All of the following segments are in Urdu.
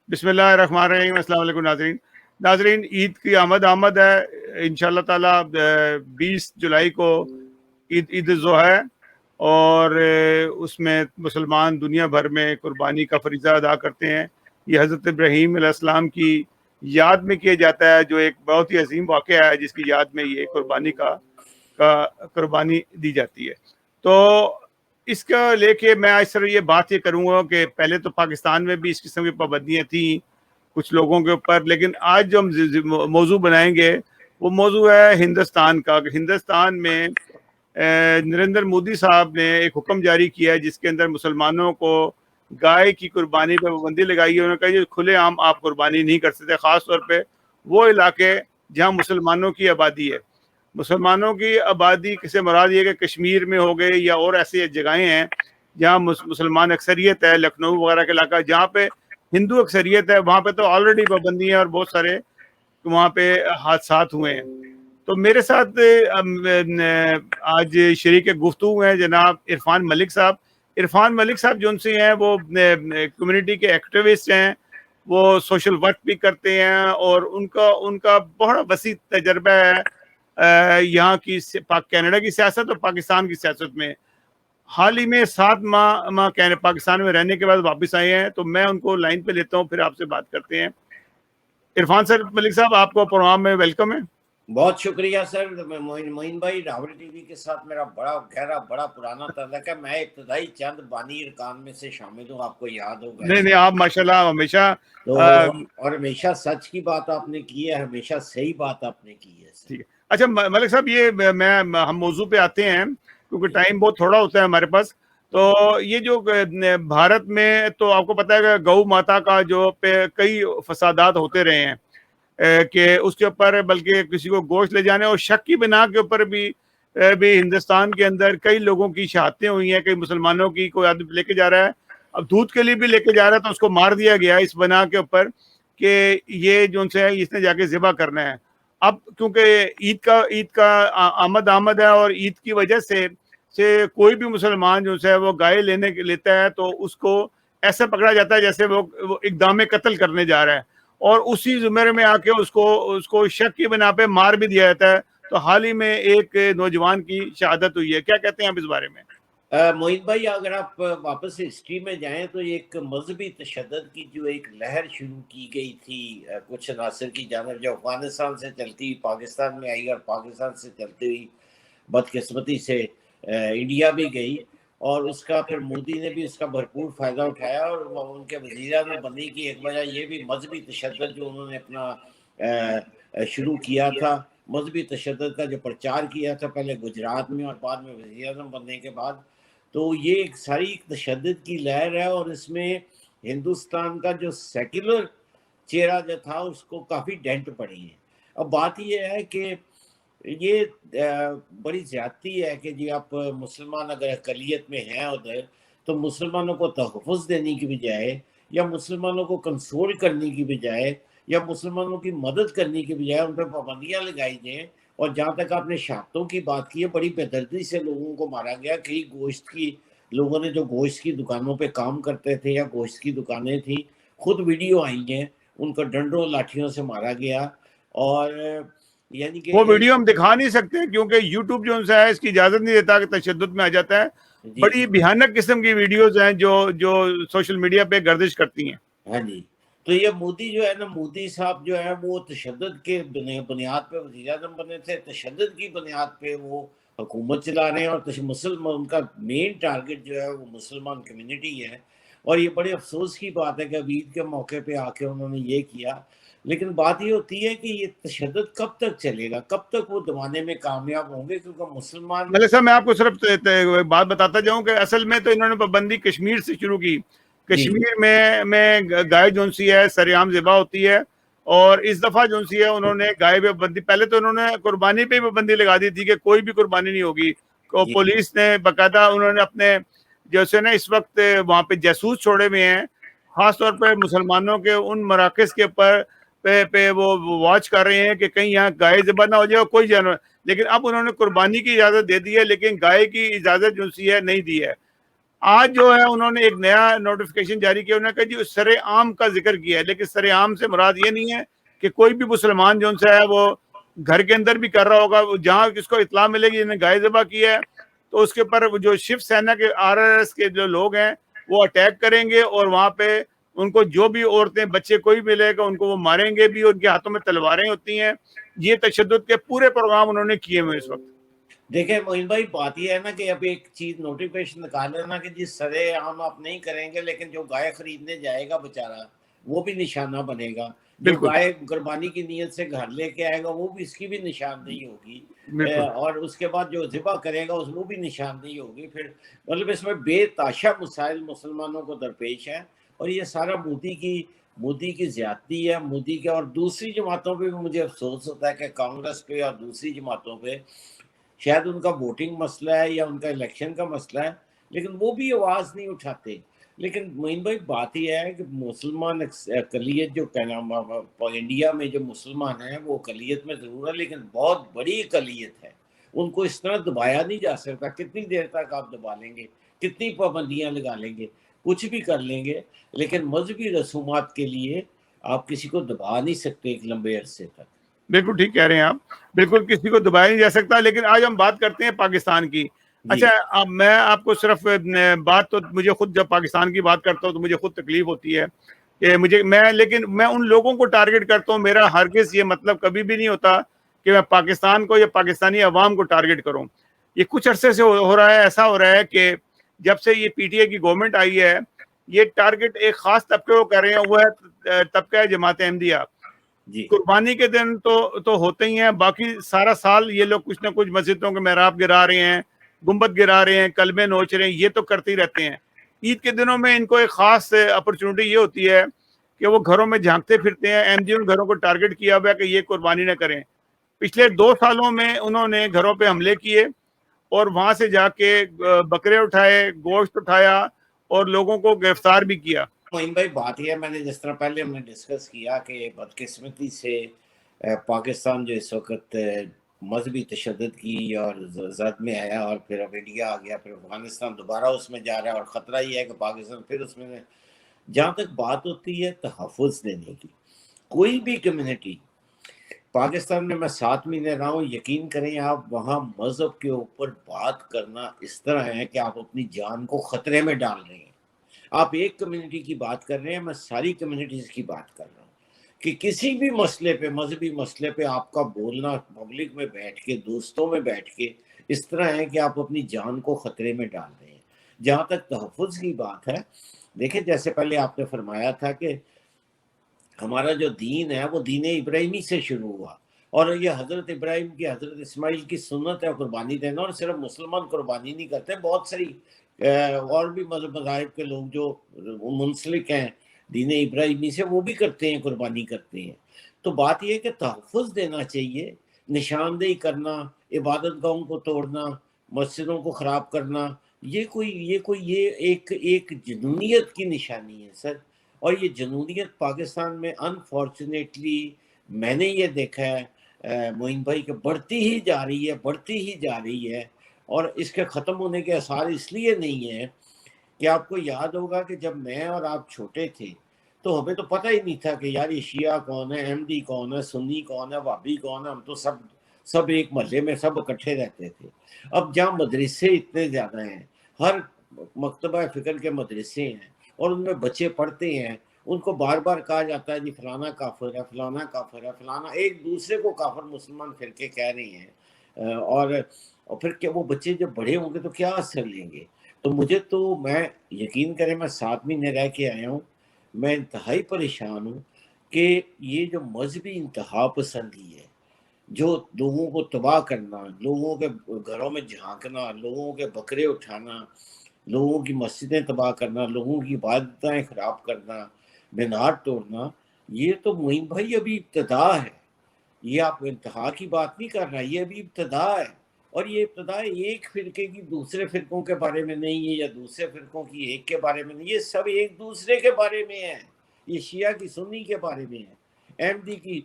بسم اللہ الرحمن الرحیم. السلام علیکم ناظرین, عید کی آمد ہے انشاءاللہ تعالیٰ. 20 جولائی کو عید الضحیٰ ہے, اور اس میں مسلمان دنیا بھر میں قربانی کا فریضہ ادا کرتے ہیں. یہ حضرت ابراہیم علیہ السلام کی یاد میں کیا جاتا ہے, جو ایک بہت ہی عظیم واقعہ ہے جس کی یاد میں یہ قربانی دی جاتی ہے. تو اس کا لے کے میں اس طرح یہ کروں گا کہ پہلے تو پاکستان میں بھی اس قسم کی پابندیاں تھیں کچھ لوگوں کے اوپر, لیکن آج جو ہم موضوع بنائیں گے وہ موضوع ہے ہندوستان کا. کہ ہندوستان میں نریندر مودی صاحب نے ایک حکم جاری کیا ہے جس کے اندر مسلمانوں کو گائے کی قربانی پہ پابندی لگائی ہے. انہوں نے کہا یہ کھلے عام آپ قربانی نہیں کر سکتے, خاص طور پہ وہ علاقے جہاں مسلمانوں کی آبادی ہے. مسلمانوں کی آبادی سے مراد یہ کہ کشمیر میں ہو گئے یا اور ایسی جگہیں ہیں جہاں مسلمان اکثریت ہے, لکھنؤ وغیرہ کے علاقہ جہاں پہ ہندو اکثریت ہے, وہاں پہ تو آلریڈی پابندی ہیں اور بہت سارے وہاں پہ حادثات ہوئے ہیں. تو میرے ساتھ آج شریک گفتگو ہیں جناب عرفان ملک صاحب. عرفان ملک صاحب جو ان سے ہیں وہ کمیونٹی کے ایکٹیوسٹ ہیں, وہ سوشل ورک بھی کرتے ہیں, اور ان کا بہت وسیع تجربہ ہے یہاں کی کینیڈا کی سیاست اور پاکستان کی سیاست میں. حال ہی میں 7 ماہ پاکستان میں رہنے کے بعد واپس آئے ہیں, تو میں ان کو لائن پہ لیتا ہوں, پھر آپ سے بات کرتے ہیں. عرفان سر ملک صاحب, آپ کو پروگرام میں ویلکم ہے. بہت شکریہ سر. معین بھائی, راول ٹی وی کے ساتھ میرا بڑا گہرا بڑا پرانا تعلق ہے. میں ابتدائی چند بانی ارکان میں سے شامل ہوں, آپ کو یاد ہوگا. نہیں آپ ماشاءاللہ ہمیشہ اور ہمیشہ سچ کی بات آپ نے کی ہے, ہمیشہ صحیح بات آپ نے کی ہے. ٹھیک ہے. اچھا ملک صاحب, یہ ہم موضوع پہ آتے ہیں کیونکہ ٹائم بہت تھوڑا ہوتا ہے ہمارے پاس. تو یہ جو بھارت میں تو آپ کو پتا ہے کہ گو ماتا کا جو پہ کئی فسادات ہوتے رہے ہیں کہ اس کے اوپر بلکہ کسی کو گوشت لے جانے اور شک کی بنا کے اوپر بھی ہندوستان کے اندر کئی لوگوں کی شہادتیں ہوئی ہیں. کئی مسلمانوں کی کوئی آدمی لے کے جا رہا ہے, اب دودھ کے لیے بھی لے کے جا رہا ہے تو اس کو مار دیا گیا اس بنا کے اوپر کہ یہ جو ان سے اس نے جا کے ذبح کرنا ہے. اب کیونکہ عید کا آمد ہے, اور عید کی وجہ سے کوئی بھی مسلمان جو ہے وہ گائے لیتا ہے تو اس کو ایسا پکڑا جاتا ہے جیسے وہ اقدام قتل کرنے جا رہا ہے, اور اسی زمرے میں آ کے اس کو شک کی بنا پہ مار بھی دیا جاتا ہے. تو حال ہی میں ایک نوجوان کی شہادت ہوئی ہے, کیا کہتے ہیں آپ اس بارے میں؟ معین بھائی, اگر آپ واپس ہسٹری میں جائیں تو ایک مذہبی تشدد کی جو ایک لہر شروع کی گئی تھی کچھ عناصر کی جانب, جو افغانستان سے چلتی ہوئی پاکستان میں آئی اور پاکستان سے چلتی ہوئی بدقسمتی سے انڈیا بھی گئی, اور اس کا پھر مودی نے بھی اس کا بھرپور فائدہ اٹھایا. اور ان کے وزیر اعظم بننے کی ایک وجہ یہ بھی مذہبی تشدد جو انہوں نے اپنا شروع کیا تھا, مذہبی تشدد کا جو پرچار کیا تھا پہلے گجرات میں اور بعد میں وزیر اعظم بننے کے بعد, تو یہ ایک ساری تشدد کی لہر ہے. اور اس میں ہندوستان کا جو سیکولر چہرہ جو تھا اس کو کافی ڈینٹ پڑی ہے. اب بات یہ ہے کہ یہ بڑی زیادتی ہے کہ جی آپ مسلمان اگر اقلیت میں ہیں ادھر تو مسلمانوں کو تحفظ دینے کی بجائے یا مسلمانوں کو کنٹرول کرنے کی بجائے یا مسلمانوں کی مدد کرنے کی بجائے ان پہ پابندیاں لگائی جائیں. اور جہاں تک آپ نے شہادتوں کی بات کی ہے, بڑی بے دردی سے لوگوں کو مارا گیا. کئی گوشت کی لوگوں نے جو گوشت کی دکانوں پہ کام کرتے تھے یا گوشت کی دکانیں تھیں, خود ویڈیو آئی ہیں, ان کو ڈنڈوں لاٹھیوں سے مارا گیا. اور یعنی کہ وہ ویڈیو ہم دکھا نہیں سکتے کیونکہ یوٹیوب جو ہے اس کی اجازت نہیں دیتا کہ تشدد میں آ جاتا ہے. بڑی بھیانک قسم کی ویڈیوز ہیں جو سوشل میڈیا پہ گردش کرتی ہیں. ہاں جی, تو یہ مودی جو ہے نا, مودی صاحب جو ہے وہ تشدد کے بنیاد پہ وزیر اعظم بنے تھے, تشدد کی بنیاد پہ وہ حکومت چلا رہے ہیں, اور مسلمان ان کا مین ٹارگٹ جو ہے وہ مسلمان کمیونٹی ہے. اور یہ بڑے افسوس کی بات ہے کہ اب عید کے موقع پہ آ کے انہوں نے یہ کیا. لیکن بات یہ ہوتی ہے کہ یہ تشدد کب تک چلے گا, کب تک وہ دبانے میں کامیاب ہوں گے, کیونکہ مسلمان ملک صاحب میں آپ کو صرف بات بتاتا جاؤں کہ اصل میں تو انہوں نے پابندی کشمیر سے شروع کی. کشمیر میں گائے جو سی ہے سریعام ذبح ہوتی ہے, اور اس دفعہ جو سی ہے انہوں نے گائے پہ پابندی, پہلے تو انہوں نے قربانی پہ پابندی لگا دی تھی کہ کوئی بھی قربانی نہیں ہوگی. پولیس نے باقاعدہ انہوں نے اپنے جیسے نا اس وقت وہاں پہ جاسوس چھوڑے ہوئے ہیں, خاص طور پہ مسلمانوں کے ان مراکز کے اوپر پہ وہ واچ کر رہے ہیں کہ کہیں یہاں گائے ذبح نہ ہو جائے کوئی جانور. لیکن اب انہوں نے قربانی کی اجازت دے دی ہے, لیکن گائے کی اجازت جو سی ہے نہیں دی ہے. آج جو ہے انہوں نے ایک نیا نوٹیفکیشن جاری کیا, انہوں نے کہا جی سر عام کا ذکر کیا ہے, لیکن سر عام سے مراد یہ نہیں ہے کہ کوئی بھی مسلمان جو ان سے ہے وہ گھر کے اندر بھی کر رہا ہوگا. جہاں کس کو اطلاع ملے گی انہیں گائے ذبح کی ہے تو اس کے اوپر جو شیو سینا کے RRS کے جو لوگ ہیں وہ اٹیک کریں گے, اور وہاں پہ ان کو جو بھی عورتیں بچے کوئی ملے گا ان کو وہ ماریں گے بھی, ان کے ہاتھوں میں تلواریں ہوتی ہیں. یہ تشدد کے پورے پروگرام انہوں نے کیے ہوئے اس وقت. دیکھیں معین بھائی بات یہ ہے نا کہ اب ایک چیز نوٹیفکیشن نکال لینا کہ جی سرے عام آپ نہیں کریں گے, لیکن جو گائے خریدنے جائے گا بیچارہ وہ بھی نشانہ بنے گا, جو بالکل گائے قربانی کی نیت سے گھر لے کے آئے گا وہ بھی اس کی بھی نشاندہی ہوگی, بالکل اور اس کے بعد جو ذبح کرے گا وہ بھی نشاندہی ہوگی. پھر مطلب اس میں بے تحاشا مسائل مسلمانوں کو درپیش ہیں, اور یہ سارا مودی کی زیادتی ہے, مودی کے. اور دوسری جماعتوں پہ بھی مجھے افسوس ہوتا ہے کہ کانگریس پہ اور دوسری جماعتوں پہ شاید ان کا ووٹنگ مسئلہ ہے یا ان کا الیکشن کا مسئلہ ہے, لیکن وہ بھی آواز نہیں اٹھاتے. لیکن معین بھائی بات یہ ہے کہ مسلمان اقلیت جو انڈیا میں جو مسلمان ہیں وہ اقلیت میں ضرور ہے, لیکن بہت بڑی اقلیت ہے. ان کو اس طرح دبایا نہیں جا سکتا. کتنی دیر تک آپ دبا لیں گے, کتنی پابندیاں لگا لیں گے, کچھ بھی کر لیں گے, لیکن مذہبی رسومات کے لیے آپ کسی کو دبا نہیں سکتے ایک لمبے عرصے تک. بالکل ٹھیک کہہ رہے ہیں آپ, بالکل کسی کو دبایا نہیں جا سکتا. لیکن آج ہم بات کرتے ہیں پاکستان کی. جی اچھا اب میں آپ کو صرف بات, تو مجھے خود جب پاکستان کی بات کرتا ہوں تو مجھے خود تکلیف ہوتی ہے کہ لیکن میں ان لوگوں کو ٹارگٹ کرتا ہوں. میرا ہرگز یہ مطلب کبھی بھی نہیں ہوتا کہ میں پاکستان کو یا پاکستانی عوام کو ٹارگٹ کروں. یہ کچھ عرصے سے ہو رہا ہے, ایسا ہو رہا ہے کہ جب سے یہ PTI کی گورنمنٹ آئی ہے یہ ٹارگٹ ایک خاص طبقے کو کر رہے ہیں, وہ ہے طبقہ جماعت احمدیہ. جی قربانی کے دن تو ہوتے ہی ہیں, باقی سارا سال یہ لوگ کچھ نہ کچھ مسجدوں کے محراب گرا رہے ہیں, گنبد گرا رہے ہیں, کلمے نوچ رہے ہیں, یہ تو کرتے ہی رہتے ہیں. عید کے دنوں میں ان کو ایک خاص اپرچونٹی یہ ہوتی ہے کہ وہ گھروں میں جھانکتے پھرتے ہیں. احمدیوں نے گھروں کو ٹارگٹ کیا ہوا ہے کہ یہ قربانی نہ کریں. پچھلے 2 سالوں میں انہوں نے گھروں پہ حملے کیے اور وہاں سے جا کے بکرے اٹھائے, گوشت اٹھایا اور لوگوں کو گرفتار بھی کیا. معین بھائی بات یہ ہے, میں نے جس طرح پہلے ہم نے ڈسکس کیا کہ بدقسمتی سے پاکستان جو اس وقت مذہبی تشدد کی اور زد میں آیا, اور پھر اب انڈیا آ گیا, پھر افغانستان دوبارہ اس میں جا رہا ہے, اور خطرہ یہ ہے کہ پاکستان پھر اس میں. جہاں تک بات ہوتی ہے تحفظ دینے کی, کوئی بھی کمیونٹی پاکستان میں 7 مہینے رہا ہوں, یقین کریں آپ وہاں مذہب کے اوپر بات کرنا اس طرح ہے کہ آپ اپنی جان کو خطرے میں ڈال رہے ہیں. آپ ایک کمیونٹی کی بات کر رہے ہیں, میں ساری کمیونٹیز کی بات کر رہا ہوں کہ کسی بھی مسئلے پہ, مذہبی مسئلے پہ آپ کا بولنا پبلک میں بیٹھ کے, دوستوں میں بیٹھ کے اس طرح ہے کہ آپ اپنی جان کو خطرے میں ڈال رہے ہیں. جہاں تک تحفظ کی بات ہے, دیکھیں جیسے پہلے آپ نے فرمایا تھا کہ ہمارا جو دین ہے وہ دین ابراہیمی سے شروع ہوا, اور یہ حضرت ابراہیم کی, حضرت اسماعیل کی سنت ہے قربانی دینا. اور صرف مسلمان قربانی نہیں کرتے, بہت ساری اور بھی مذاہب کے لوگ جو منسلک ہیں دین ابراہیمی سے وہ بھی کرتے ہیں, قربانی کرتے ہیں. تو بات یہ ہے کہ تحفظ دینا چاہیے. نشاندہی کرنا, عبادت گاہوں کو توڑنا, مسجدوں کو خراب کرنا, یہ ایک جنونیت کی نشانی ہے سر. اور یہ جنونیت پاکستان میں انفارچونیٹلی میں نے یہ دیکھا ہے معین بھائی کہ بڑھتی ہی جا رہی ہے. اور اس کے ختم ہونے کے آثار اس لیے نہیں ہیں کہ آپ کو یاد ہوگا کہ جب میں اور آپ چھوٹے تھے تو ہمیں تو پتہ ہی نہیں تھا کہ یار یہ شیعہ کون ہے, احمدی کون ہے, سنی کون ہے, وہابی کون ہے. ہم تو سب ایک محلے میں سب اکٹھے رہتے تھے. اب جہاں مدرسے اتنے زیادہ ہیں, ہر مکتبہ فکر کے مدرسے ہیں, اور ان میں بچے پڑھتے ہیں, ان کو بار بار کہا جاتا ہے جی فلانا کافر ہے, فلانا کافر ہے, فلانا, ایک دوسرے کو کافر مسلمان فرقے کہہ رہی ہیں. اور پھر کہ وہ بچے جب بڑے ہوں گے تو کیا اثر لیں گے. تو میں یقین کریں, میں 7 مہینے رہ کے آیا ہوں, میں انتہائی پریشان ہوں کہ یہ جو مذہبی انتہا پسندی ہے, جو لوگوں کو تباہ کرنا, لوگوں کے گھروں میں جھانکنا, لوگوں کے بکرے اٹھانا, لوگوں کی مسجدیں تباہ کرنا, لوگوں کی عبادتیں خراب کرنا, مینار توڑنا, یہ تو معین بھائی ابھی ابتدا ہے. یہ آپ انتہا کی بات نہیں کر رہا, یہ ابھی ابتدا ہے. اور یہ ابتدا ایک فرقے کی دوسرے فرقوں کے بارے میں نہیں ہے, یا دوسرے فرقوں کی ایک کے بارے میں نہیں, یہ سب ایک دوسرے کے بارے میں ہے. یہ شیعہ کی سنی کے بارے میں ہے, احمدی کی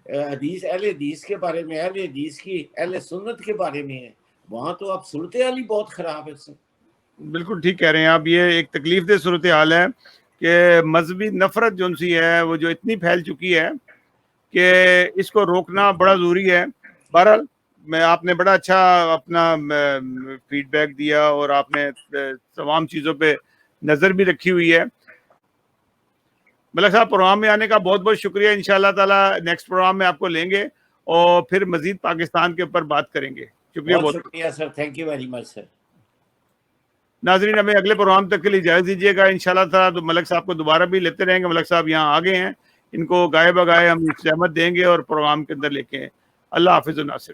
حدیث اہل حدیث کے بارے میں, اہل حدیث کی اہل سنت کے بارے میں ہے. وہاں تو اب صورتحال ہی بہت خراب ہے سر. بالکل ٹھیک کہہ رہے ہیں آپ. یہ ایک تکلیف دہ صورتحال ہے کہ مذہبی نفرت جو سی ہے وہ جو اتنی پھیل چکی ہے کہ اس کو روکنا بڑا ضروری ہے. بہرحال میں آپ نے بڑا اچھا اپنا فیڈ بیک دیا اور آپ نے تمام چیزوں پہ نظر بھی رکھی ہوئی ہے. ملک صاحب پروگرام میں آنے کا بہت بہت شکریہ. انشاءاللہ تعالی نیکسٹ پروگرام میں آپ کو لیں گے اور پھر مزید پاکستان کے اوپر بات کریں گے. شکریہ بہت بہت. شکریہ سر, تھینک یو ویری مچ سر. ناظرین ہمیں اگلے پروگرام تک کے لیے اجازت دیجیے گا. انشاءاللہ تعالی تو ملک صاحب کو دوبارہ بھی لیتے رہیں گے. ملک صاحب یہاں آگے ہیں, ان کو گائے بگائے ہم رحمت دیں گے اور پروگرام کے اندر لے کے. اللہ حافظ. ناصر.